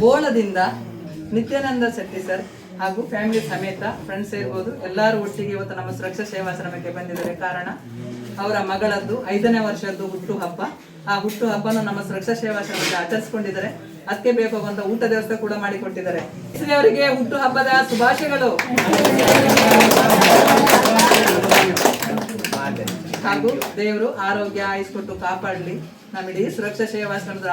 ಬೋಳದಿಂದ Nithyananda Shetty sir ಹಾಗೂ family ಸಮೇತ friends ಇರ್ಬೋದು ಎಲ್ಲರೂ ಒಟ್ಟಿಗೆ ಇವತ್ತು ನಮ್ಮ ಸುರಕ್ಷಾ ಸೇವಾಶ್ರಮಕ್ಕೆ ಬಂದಿದ್ದಾರೆ. ಕಾರಣ ಅವರ ಮಗಳದ್ದು 5ನೇ ವರ್ಷದ್ದು ಹುಟ್ಟು ಹಬ್ಬ. ಆ ಹುಟ್ಟು ಹಬ್ಬನ ನಮ್ಮ ಸುರಕ್ಷಾ ಸೇವಾಶ್ರಮಕ್ಕೆ ಆಚರಿಸಿಕೊಂಡಿದ್ದಾರೆ. ಅದಕ್ಕೆ ಬೇಕಾಗುವಂತ ಊಟ ವ್ಯವಸ್ಥೆ ಕೂಡ ಮಾಡಿಕೊಟ್ಟಿದ್ದಾರೆ. ಅವರಿಗೆ ಹುಟ್ಟು ಹಬ್ಬದ ಶುಭಾಶಯಗಳು ಹಾಗೂ ದೇವರು ಆರೋಗ್ಯ ಆಯಿಸ್ಕೊಟ್ಟು ಕಾಪಾಡಲಿ. ನಮ್ಮ ಇಡೀ ಸುರಕ್ಷಾ ಸೇವಾಶ್ರಮದ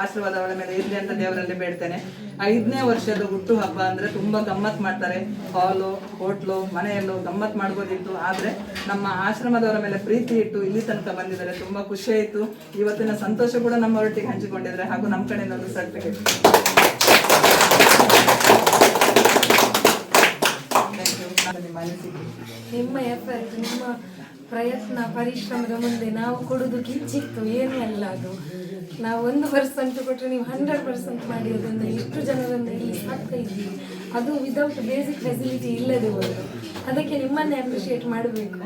ಆಶೀರ್ವಾದ ಅವಳ ಮೇಲೆ ಇರಲಿ ಅಂತ ದೇವರಲ್ಲಿ ಬೇಡ್ತೇನೆ. 5ನೇ ವರ್ಷದ ಹುಟ್ಟು ಹಬ್ಬ ಅಂದ್ರೆ ತುಂಬಾ ಗಮ್ಮತ್ ಮಾಡ್ತಾರೆ. ಹಾಲು, ಹೋಟ್ಲು, ಮನೆಯಲ್ಲೂ ಗಮ್ಮತ್ ಮಾಡ್ಬೋದಿತ್ತು. ಆದ್ರೆ ನಮ್ಮ ಆಶ್ರಮದವರ ಮೇಲೆ ಪ್ರೀತಿ ಇಟ್ಟು ಇಲ್ಲಿ ತನಕ ಬಂದಿದ್ದಾರೆ. ತುಂಬಾ ಖುಷಿ ಆಯ್ತು. ಇವತ್ತಿನ ಸಂತೋಷ ಕೂಡ ನಮ್ಮ ಒಟ್ಟಿಗೆ ಹಂಚಿಕೊಂಡಿದ್ದಾರೆ. ಹಾಗೂ ನಮ್ಮ ಕಡೆಯಿಂದ ಒಂದು ಸರ್ಟಿಫಿಕೇಟ್. ನಿಮ್ಮ ಎಫರ್ಟ್, ನಿಮ್ಮ ಪ್ರಯತ್ನ, ಪರಿಶ್ರಮದ ಮುಂದೆ ನಾವು ಕೊಡುವುದು ಕಿಂಚಿತ್ತು, ಏನೂ ಅಲ್ಲ ಅದು. ನಾವು 1% ಕೊಟ್ಟರೆ ನೀವು 100% ಮಾಡಿ ಅದನ್ನು ಎಷ್ಟು ಜನರನ್ನು ಇಲ್ಲಿ ಸಾಕ್ತಾ ಇದ್ದೀವಿ. ಅದು ವಿದೌಟ್ ಬೇಸಿಕ್ ಫೆಸಿಲಿಟಿ ಇಲ್ಲದೆ ಹೋದು. ಅದಕ್ಕೆ ನಿಮ್ಮನ್ನೇ ಅಪ್ರಿಷಿಯೇಟ್ ಮಾಡಬೇಕು.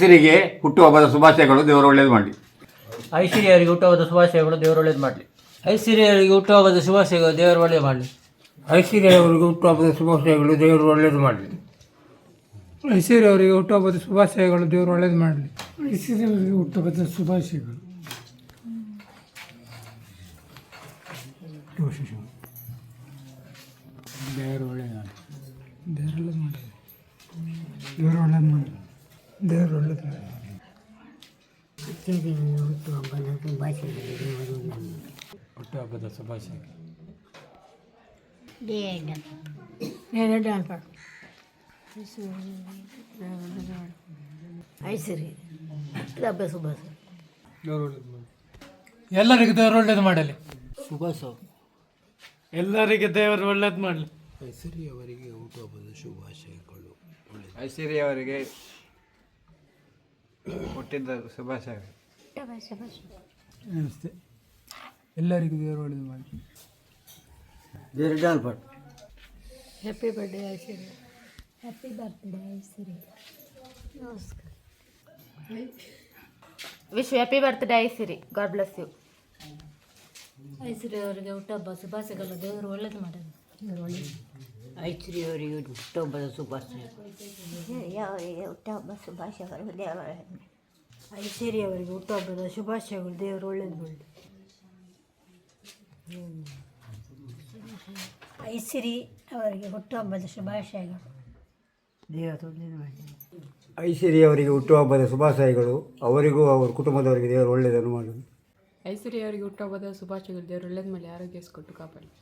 ಐಸಿರಿಗೆ ಹುಟ್ಟುಹಬ್ಬದ ಶುಭಾಶಯಗಳು. ದೇವರು ಒಳ್ಳೇದು ಮಾಡಲಿ. ಐಸಿರಿ ಅವರಿಗೆ ಹುಟ್ಟುಹಬ್ಬದ ಶುಭಾಶಯಗಳು. ದೇವರು ಒಳ್ಳೇದು ಮಾಡಲಿ. ಐಸಿರಿ ಅವರಿಗೆ ಹುಟ್ಟುಹಬ್ಬದ ಶುಭಾಶಯಗಳು. ದೇವರು ಒಳ್ಳೇದು ಮಾಡಲಿ. ಐಸಿರಿ ಅವರಿಗೆ ಹುಟ್ಟುಹಬ್ಬದ ಶುಭಾಶಯಗಳು. ದೇವರು ಒಳ್ಳೇದು ಮಾಡಲಿ. ಐಸಿರಿ ಅವರಿಗೆ ಹುಟ್ಟುಹಬ್ಬದ ಶುಭಾಶಯಗಳು. ದೇವರು ಒಳ್ಳೇದು ಮಾಡಲಿ. ಐಸಿರಿ ಅವರಿಗೆ ಹುಟ್ಟುಹಬ್ಬದ ಶುಭಾಶಯಗಳು. ದೇವರು ಒಳ್ಳೇದು ಮಾಡಲಿ. ದೇವರು ಒಳ್ಳೇದು ಮಾಡಲಿ. ದೇವರು ಒಳ್ಳೇದು ಮಾಡಲಿ. ದೇವರು ಒಳ್ಳೇದು ಮಾಡಲಿ. ಹುಟ್ಟುಹಬ್ಬದ ಶುಭಾಶಯಗಳು. ಐಸಿರಿ ಹಬ್ಬ ಶುಭಾಶಯ. ಎಲ್ಲರಿಗೂ ದೇವರು ಒಳ್ಳೇದು ಮಾಡಲಿ. ಶುಭಾಶ. ಎಲ್ಲರಿಗೆ ದೇವರು ಒಳ್ಳೇದು ಮಾಡಲಿ. ಐಸಿರಿ ಅವರಿಗೆ ಹುಟ್ಟುಹಬ್ಬದ ಶುಭಾಶಯಗಳು. ಐಸಿರಿ ಅವರಿಗೆ ಹುಟ್ಟಿದ ಶುಭಾಶಯಗಳು. ನಮಸ್ತೆ. ಎಲ್ಲರಿಗೂ ದೇವರು ಒಳ್ಳೇದು ಮಾಡಲಿ. Happy birthday Aisiri. Happy birthday Aisiri. ನಮಸ್ಕಾರ. Wish happy birthday Aisiri. God bless you. Aisiri ಅವರಿಗೆ ಹುಟ್ಟುಹಬ್ಬ ಶುಭಾಶಯಗಳು. ದೇವರು ಒಳ್ಳೇದು ಮಾಡಲಿ. ದೇವರು ಒಳ್ಳೇದು. ಐಸಿರಿ ಅವರಿಗೆ ಹುಟ್ಟುಹಬ್ಬದ ಶುಭಾಶಯ. ಅವರಿಗೆ ಹುಟ್ಟುಹಬ್ಬ ಶುಭಾಶಯಗಳು. ದೇವರ ಐಸಿರಿ ಅವರಿಗೆ ಹುಟ್ಟುಹಬ್ಬದ ಶುಭಾಶಯಗಳು. ದೇವರು ಒಳ್ಳೇದು ಮಾಡಲಿ. ಐಸಿರಿ ಅವರಿಗೆ ಹುಟ್ಟುಹಬ್ಬದ ಶುಭಾಶಯಗಳು. ದೇವರು ಒಳ್ಳೇದು ಮಾಡಲಿ. ಐಸಿರಿ ಅವರಿಗೆ ಹುಟ್ಟುಹಬ್ಬದ ಶುಭಾಶಯಗಳು. ಅವರಿಗೂ ಅವರ ಕುಟುಂಬದವರಿಗೆ ದೇವರು ಒಳ್ಳೆಯದನ್ನು ಮಾಡಲಿ. ಐಸಿರಿ ಅವರಿಗೆ ಹುಟ್ಟುಹಬ್ಬದ ಶುಭಾಶಯಗಳು. ದೇವರು ಒಳ್ಳೇದು ಮಾಡಲಿ. ಆರೋಗ್ಯ ಕೊಟ್ಟು ಕಾಪಾಡಲಿ.